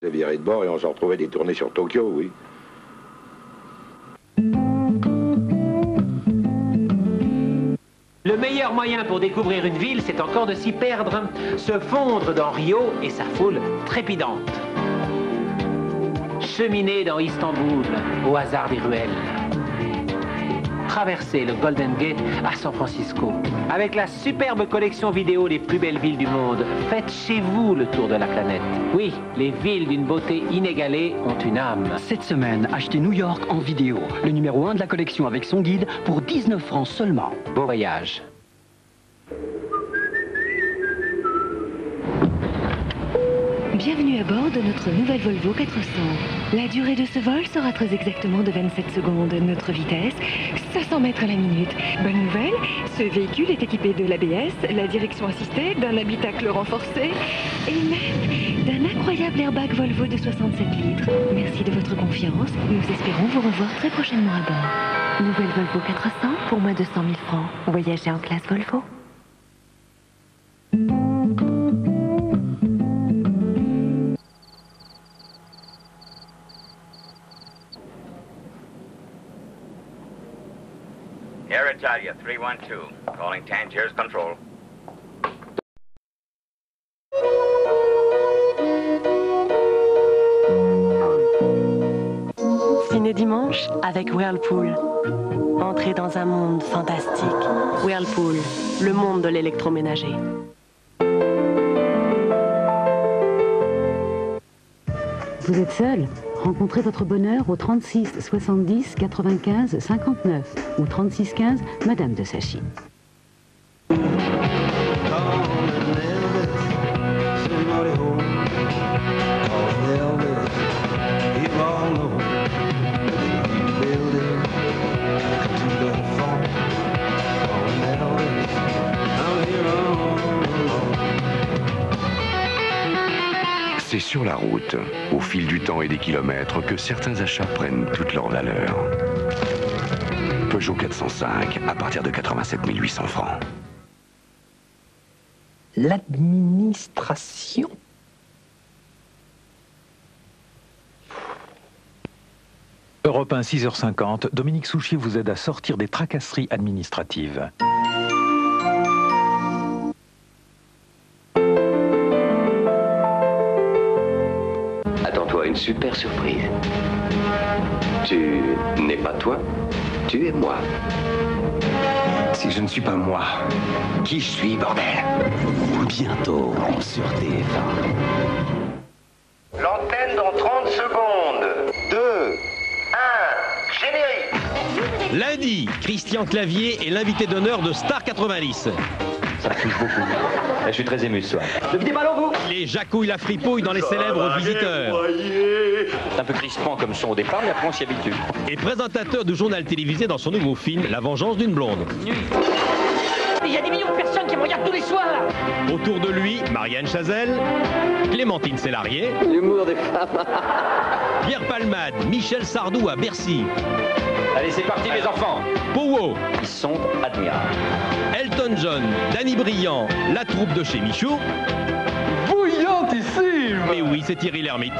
On s'est viré de bord et on s'est retrouvé des tournées sur Tokyo, oui. Le meilleur moyen pour découvrir une ville, c'est encore de s'y perdre, se fondre dans Rio et sa foule trépidante. Cheminer dans Istanbul, au hasard des ruelles. Traverser le Golden Gate à San Francisco. Avec la superbe collection vidéo des plus belles villes du monde, faites chez vous le tour de la planète. Oui, les villes d'une beauté inégalée ont une âme. Cette semaine, achetez New York en vidéo. Le numéro 1 de la collection avec son guide pour 19 francs seulement. Bon voyage. Bienvenue à bord de notre nouvelle Volvo 400. La durée de ce vol sera très exactement de 27 secondes. Notre vitesse, 500 mètres à la minute. Bonne nouvelle, ce véhicule est équipé de l'ABS, la direction assistée, d'un habitacle renforcé et même d'un incroyable airbag Volvo de 67 litres. Merci de votre confiance. Nous espérons vous revoir très prochainement à bord. Nouvelle Volvo 400 pour moins de 100 000 francs. Voyagez en classe Volvo. Air Italia 312, calling Tangiers Control. Ciné dimanche avec Whirlpool. Entrez dans un monde fantastique. Whirlpool, le monde de l'électroménager. Vous êtes seul? Rencontrez votre bonheur au 36 70 95 59 ou 36 15 Madame de Sachy. C'est sur la route, au fil du temps et des kilomètres, que certains achats prennent toute leur valeur. Peugeot 405, à partir de 87 800 francs. L'administration. Europe 1, 6h50, Dominique Souchier vous aide à sortir des tracasseries administratives. Attends-toi une super surprise. Tu n'es pas toi, tu es moi. Si je ne suis pas moi, qui je suis, bordel? Bientôt sur TF1. L'antenne dans 30 secondes. 2, 1, générique. Lundi, Christian Clavier est l'invité d'honneur de Star 90. Ça me touche beaucoup. Je suis très ému ce soir. Le videz ballon, vous. Les jacouilles la fripouille dans les célèbres visiteurs. C'est un peu crispant comme son au départ, mais après on s'y habitue. Et présentateur du journal télévisé dans son nouveau film La vengeance d'une blonde. Il y a des millions de personnes qui me regardent tous les soirs. Autour de lui, Marianne Chazelle, Clémentine Sélarié, L'humour des femmes. Pierre Palmade, Michel Sardou à Bercy. Allez, c'est parti les enfants. Powo. Ils sont admirables. Elton John, Danny Briand, la troupe de chez Michaud. Bouillantissime. Et oui, c'est Thierry Lhermitte.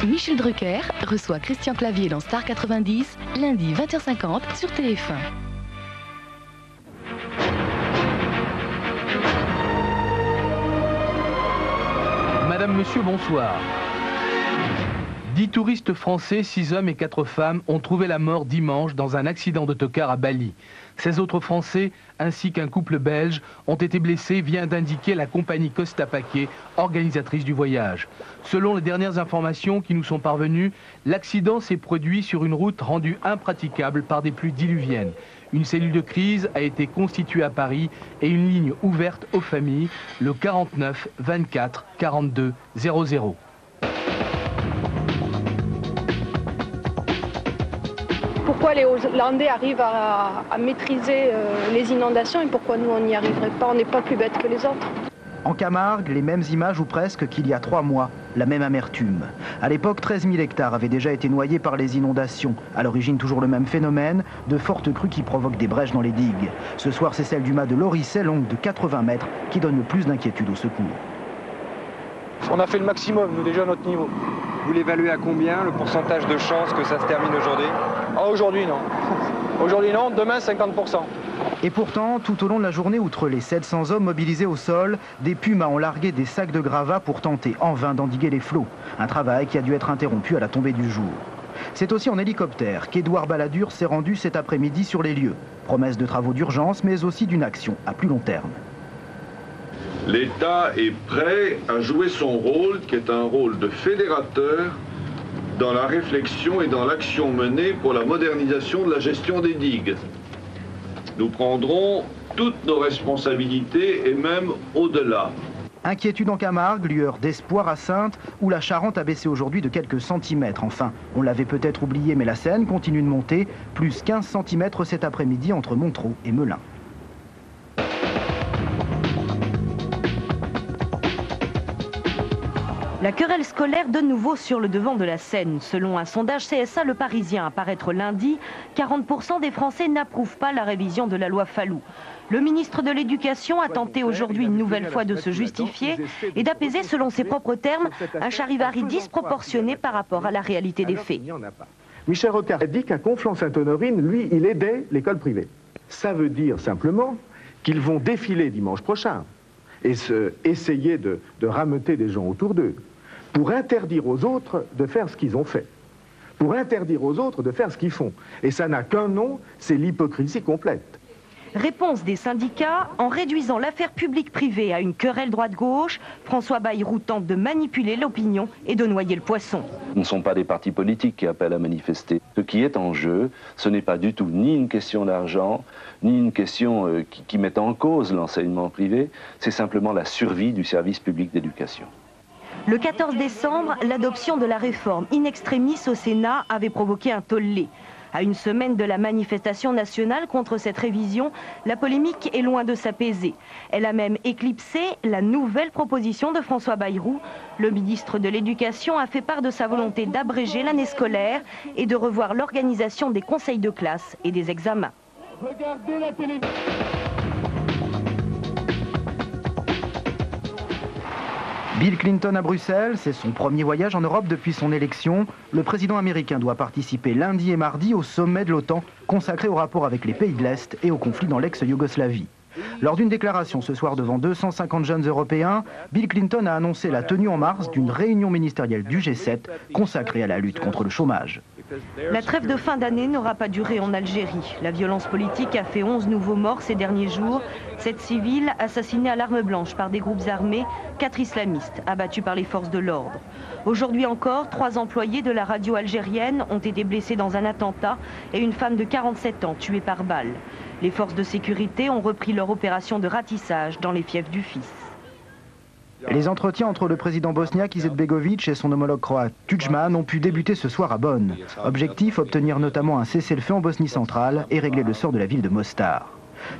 Michel Drucker reçoit Christian Clavier dans Star 90, lundi 20h50 sur TF1. Madame, monsieur, bonsoir. 10 touristes français, 6 hommes et 4 femmes ont trouvé la mort dimanche dans un accident d'autocar à Bali. 16 autres Français, ainsi qu'un couple belge, ont été blessés, vient d'indiquer la compagnie Costa Paquet, organisatrice du voyage. Selon les dernières informations qui nous sont parvenues, l'accident s'est produit sur une route rendue impraticable par des pluies diluviennes. Une cellule de crise a été constituée à Paris et une ligne ouverte aux familles, le 49 24 42 00. Pourquoi les Hollandais arrivent à maîtriser les inondations et pourquoi nous on n'y arriverait pas? On n'est pas plus bêtes que les autres. En Camargue, les mêmes images ou presque qu'il y a 3 mois, la même amertume. À l'époque, 13 000 hectares avaient déjà été noyés par les inondations. À l'origine, toujours le même phénomène, de fortes crues qui provoquent des brèches dans les digues. Ce soir, c'est celle du mât de l'Oricet, longue de 80 mètres, qui donne le plus d'inquiétude au secours. On a fait le maximum, nous, déjà, à notre niveau. Vous l'évaluez à combien, le pourcentage de chances que ça se termine aujourd'hui? Ah, aujourd'hui, non. Aujourd'hui, non. Demain, 50%. Et pourtant, tout au long de la journée, outre les 700 hommes mobilisés au sol, des pumas ont largué des sacs de gravats pour tenter en vain d'endiguer les flots. Un travail qui a dû être interrompu à la tombée du jour. C'est aussi en hélicoptère qu'Édouard Balladur s'est rendu cet après-midi sur les lieux. Promesse de travaux d'urgence, mais aussi d'une action à plus long terme. L'État est prêt à jouer son rôle, qui est un rôle de fédérateur, dans la réflexion et dans l'action menée pour la modernisation de la gestion des digues. Nous prendrons toutes nos responsabilités et même au-delà. Inquiétude en Camargue, lueur d'espoir à Saintes, où la Charente a baissé aujourd'hui de quelques centimètres. Enfin, on l'avait peut-être oublié, mais la Seine continue de monter, plus 15 cm cet après-midi entre Montereau et Melun. La querelle scolaire de nouveau sur le devant de la scène. Selon un sondage CSA Le Parisien à paraître lundi, 40% des Français n'approuvent pas la révision de la loi Fallou. Le ministre de l'Éducation a tenté aujourd'hui une nouvelle fois de se justifier et d'apaiser, selon ses propres termes, un charivari disproportionné par rapport à la réalité des faits. Michel Rocard a dit qu'à Conflans-Sainte-Honorine, lui, il aidait l'école privée. Ça veut dire simplement qu'ils vont défiler dimanche prochain et essayer de rameuter des gens autour d'eux pour interdire aux autres de faire ce qu'ils ont fait, pour interdire aux autres de faire ce qu'ils font. Et ça n'a qu'un nom, c'est l'hypocrisie complète. Réponse des syndicats, en réduisant l'affaire publique-privée à une querelle droite-gauche, François Bayrou tente de manipuler l'opinion et de noyer le poisson. Ce ne sont pas des partis politiques qui appellent à manifester. Ce qui est en jeu, ce n'est pas du tout ni une question d'argent, ni une question qui met en cause l'enseignement privé, c'est simplement la survie du service public d'éducation. Le 14 décembre, l'adoption de la réforme in extremis au Sénat avait provoqué un tollé. À une semaine de la manifestation nationale contre cette révision, la polémique est loin de s'apaiser. Elle a même éclipsé la nouvelle proposition de François Bayrou. Le ministre de l'Éducation a fait part de sa volonté d'abréger l'année scolaire et de revoir l'organisation des conseils de classe et des examens. Regardez la télévision. Bill Clinton à Bruxelles, c'est son premier voyage en Europe depuis son élection. Le président américain doit participer lundi et mardi au sommet de l'OTAN consacré au rapport avec les pays de l'Est et au conflit dans l'ex-Yougoslavie. Lors d'une déclaration ce soir devant 250 jeunes Européens, Bill Clinton a annoncé la tenue en mars d'une réunion ministérielle du G7 consacrée à la lutte contre le chômage. La trêve de fin d'année n'aura pas duré en Algérie. La violence politique a fait 11 nouveaux morts ces derniers jours. 7 civils assassinés à l'arme blanche par des groupes armés, 4 islamistes abattus par les forces de l'ordre. Aujourd'hui encore, 3 employés de la radio algérienne ont été blessés dans un attentat et une femme de 47 ans tuée par balle. Les forces de sécurité ont repris leur opération de ratissage dans les fiefs du Fils. Les entretiens entre le président bosniaque Izetbegovic et son homologue croate Tudjman ont pu débuter ce soir à Bonn. Objectif, obtenir notamment un cessez-le-feu en Bosnie centrale et régler le sort de la ville de Mostar.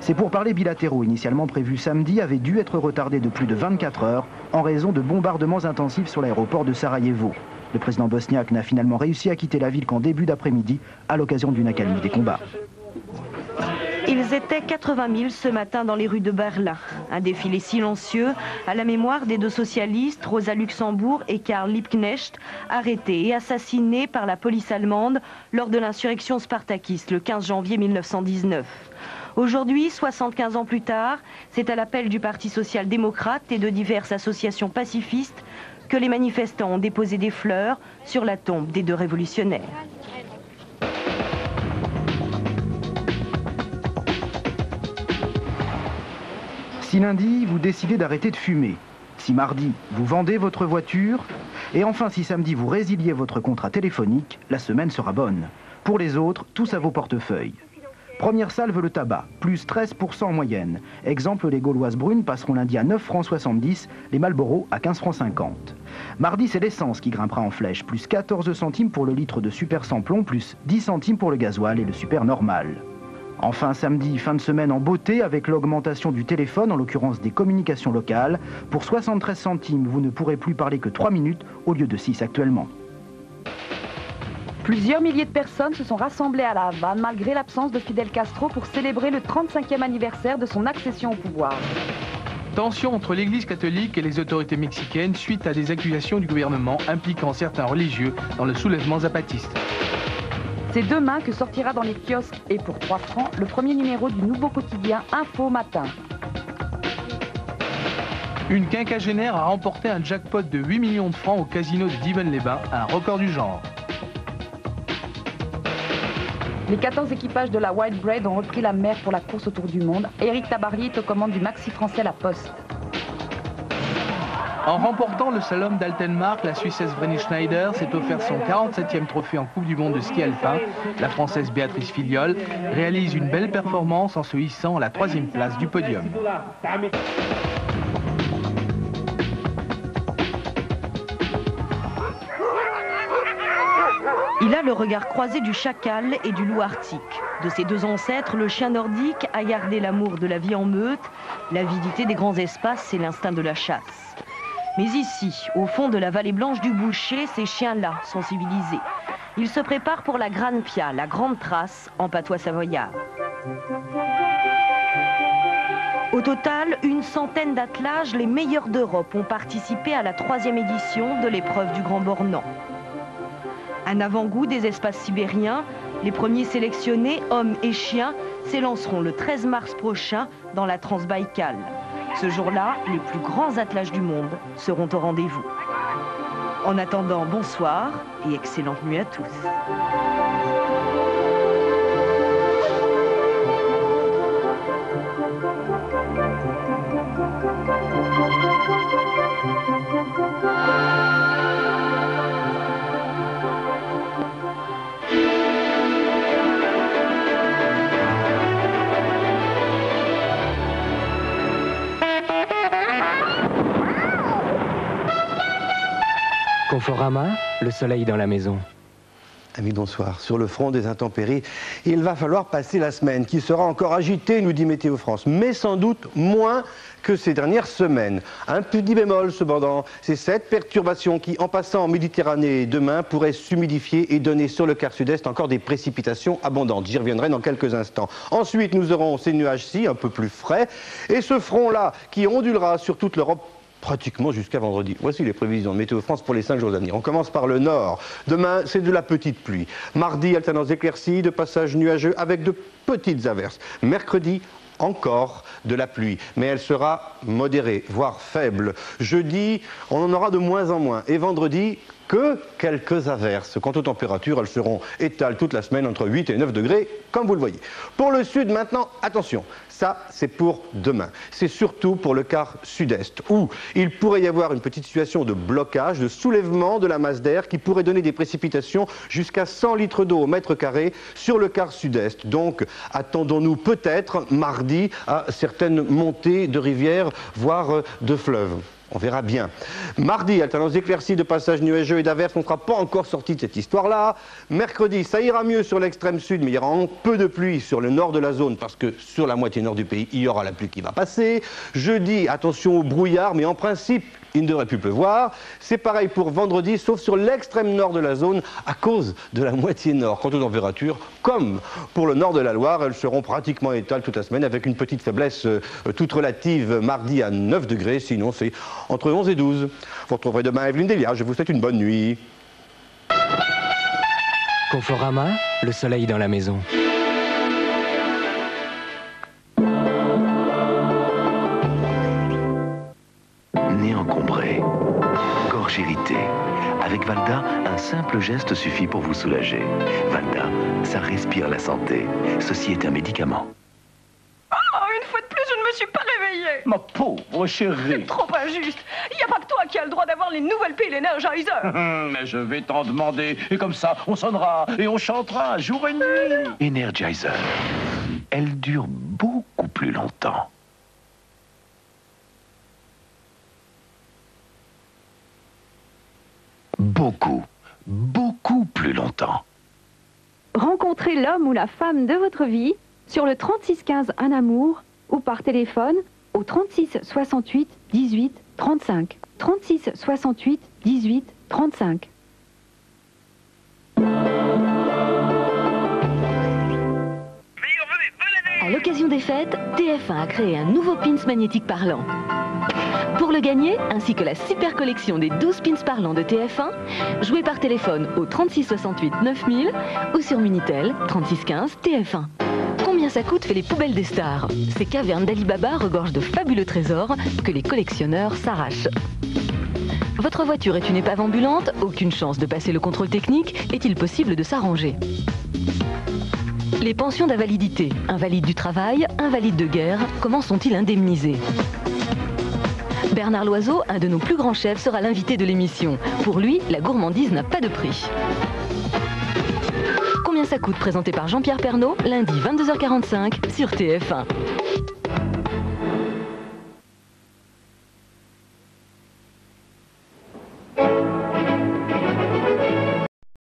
Ces pourparlers bilatéraux initialement prévus samedi avaient dû être retardés de plus de 24 heures en raison de bombardements intensifs sur l'aéroport de Sarajevo. Le président bosniaque n'a finalement réussi à quitter la ville qu'en début d'après-midi à l'occasion d'une accalmie des combats. Ils étaient 80 000 ce matin dans les rues de Berlin. Un défilé silencieux à la mémoire des 2 socialistes, Rosa Luxembourg et Karl Liebknecht, arrêtés et assassinés par la police allemande lors de l'insurrection spartakiste le 15 janvier 1919. Aujourd'hui, 75 ans plus tard, c'est à l'appel du Parti social-démocrate et de diverses associations pacifistes que les manifestants ont déposé des fleurs sur la tombe des 2 révolutionnaires. Si lundi, vous décidez d'arrêter de fumer, si mardi, vous vendez votre voiture, et enfin si samedi, vous résiliez votre contrat téléphonique, la semaine sera bonne. Pour les autres, tous à vos portefeuilles. Première salve, le tabac, plus 13% en moyenne. Exemple, les Gauloises brunes passeront lundi à 9,70 francs, les Marlboro à 15,50 francs. Mardi, c'est l'essence qui grimpera en flèche, plus 14 centimes pour le litre de super sans plomb, plus 10 centimes pour le gasoil et le super normal. Enfin, samedi, fin de semaine en beauté avec l'augmentation du téléphone, en l'occurrence des communications locales. Pour 73 centimes, vous ne pourrez plus parler que 3 minutes au lieu de 6 actuellement. Plusieurs milliers de personnes se sont rassemblées à La Havane malgré l'absence de Fidel Castro pour célébrer le 35e anniversaire de son accession au pouvoir. Tension entre l'Église catholique et les autorités mexicaines suite à des accusations du gouvernement impliquant certains religieux dans le soulèvement zapatiste. C'est demain que sortira dans les kiosques et pour 3 francs le premier numéro du nouveau quotidien Info Matin. Une quinquagénaire a remporté un jackpot de 8 millions de francs au casino de Divonne-les-Bains, un record du genre. Les 14 équipages de la White Bread ont repris la mer pour la course autour du monde. Éric Tabary est aux commandes du maxi français La Poste. En remportant le slalom d'Altenmark, la Suissesse Vreni Schneider s'est offert son 47e trophée en Coupe du Monde de ski alpin. La Française Béatrice Filiol réalise une belle performance en se hissant à la 3e place du podium. Il a le regard croisé du chacal et du loup arctique. De ses deux ancêtres, le chien nordique a gardé l'amour de la vie en meute, l'avidité des grands espaces et l'instinct de la chasse. Mais ici, au fond de la vallée blanche du Boucher, ces chiens-là sont civilisés. Ils se préparent pour la Grande Pia, la grande trace en patois savoyard. Au total, une centaine d'attelages, les meilleurs d'Europe, ont participé à la 3e édition de l'épreuve du Grand Bornand. Un avant-goût des espaces sibériens, les premiers sélectionnés, hommes et chiens, s'élanceront le 13 mars prochain dans la Transbaïkal. Ce jour-là, les plus grands attelages du monde seront au rendez-vous. En attendant, bonsoir et excellente nuit à tous. Conforama, le soleil dans la maison. Amis, bonsoir. Sur le front des intempéries, il va falloir passer la semaine, qui sera encore agitée, nous dit Météo France, mais sans doute moins que ces dernières semaines. Un petit bémol cependant, c'est cette perturbation qui, en passant en Méditerranée demain, pourrait s'humidifier et donner sur le quart sud-est encore des précipitations abondantes. J'y reviendrai dans quelques instants. Ensuite, nous aurons ces nuages-ci, un peu plus frais, et ce front-là qui ondulera sur toute l'Europe pratiquement jusqu'à vendredi. Voici les prévisions de Météo France pour les 5 jours à venir. On commence par le nord. Demain, c'est de la petite pluie. Mardi, alternance d'éclaircies, de passages nuageux avec de petites averses. Mercredi, encore de la pluie, mais elle sera modérée, voire faible. Jeudi, on en aura de moins en moins. Et vendredi, que quelques averses. Quant aux températures, elles seront étales toute la semaine entre 8 et 9 degrés, comme vous le voyez. Pour le sud, maintenant, attention, ça, c'est pour demain. C'est surtout pour le quart sud-est, où il pourrait y avoir une petite situation de blocage, de soulèvement de la masse d'air qui pourrait donner des précipitations jusqu'à 100 litres d'eau au mètre carré sur le quart sud-est. Donc, attendons-nous peut-être mardi à certaines montées de rivières, voire de fleuves. On verra bien. Mardi, alternance d'éclaircies, de passages nuageux et d'averses. On ne sera pas encore sorti de cette histoire-là. Mercredi, ça ira mieux sur l'extrême sud, mais il y aura un peu de pluie sur le nord de la zone, parce que sur la moitié nord du pays, il y aura la pluie qui va passer. Jeudi, attention au brouillard, mais en principe, il ne devrait plus pleuvoir. C'est pareil pour vendredi, sauf sur l'extrême nord de la zone, à cause de la moitié nord. Quant aux températures, comme pour le nord de la Loire, elles seront pratiquement étales toute la semaine, avec une petite faiblesse toute relative mardi à 9 degrés, sinon c'est entre 11 et 12. Vous retrouverez demain Evelyne Delia, je vous souhaite une bonne nuit. Conforama, le soleil dans la maison. Nez encombré, gorge irritée. Avec Valda, un simple geste suffit pour vous soulager. Valda, ça respire la santé. Ceci est un médicament. Oh, une fois de plus, je ne me suis pas réveillée. Ma pauvre chérie. C'est trop injuste. Il n'y a pas que toi qui as le droit d'avoir les nouvelles piles Energizer. Mais je vais t'en demander. Et comme ça, on sonnera et on chantera jour et nuit. Energizer. Elle dure beaucoup plus longtemps. Beaucoup plus longtemps. Rencontrez l'homme ou la femme de votre vie sur le 3615 Un Amour ou par téléphone au 36 68 18 35. 36 68 18 35. À l'occasion des fêtes, TF1 a créé un nouveau pins magnétique parlant. Pour le gagner, ainsi que la super collection des 12 pins parlants de TF1, jouez par téléphone au 36 68 9000 ou sur Minitel 36 15 TF1. Combien ça coûte fait les poubelles des stars. Ces cavernes d'Alibaba regorgent de fabuleux trésors que les collectionneurs s'arrachent. Votre voiture est une épave ambulante, aucune chance de passer le contrôle technique, est-il possible de s'arranger? Les pensions d'invalidité, invalides du travail, invalides de guerre, comment sont-ils indemnisés? Bernard Loiseau, un de nos plus grands chefs, sera l'invité de l'émission. Pour lui, la gourmandise n'a pas de prix. Combien ça coûte, présenté par Jean-Pierre Pernaut, lundi 22h45 sur TF1.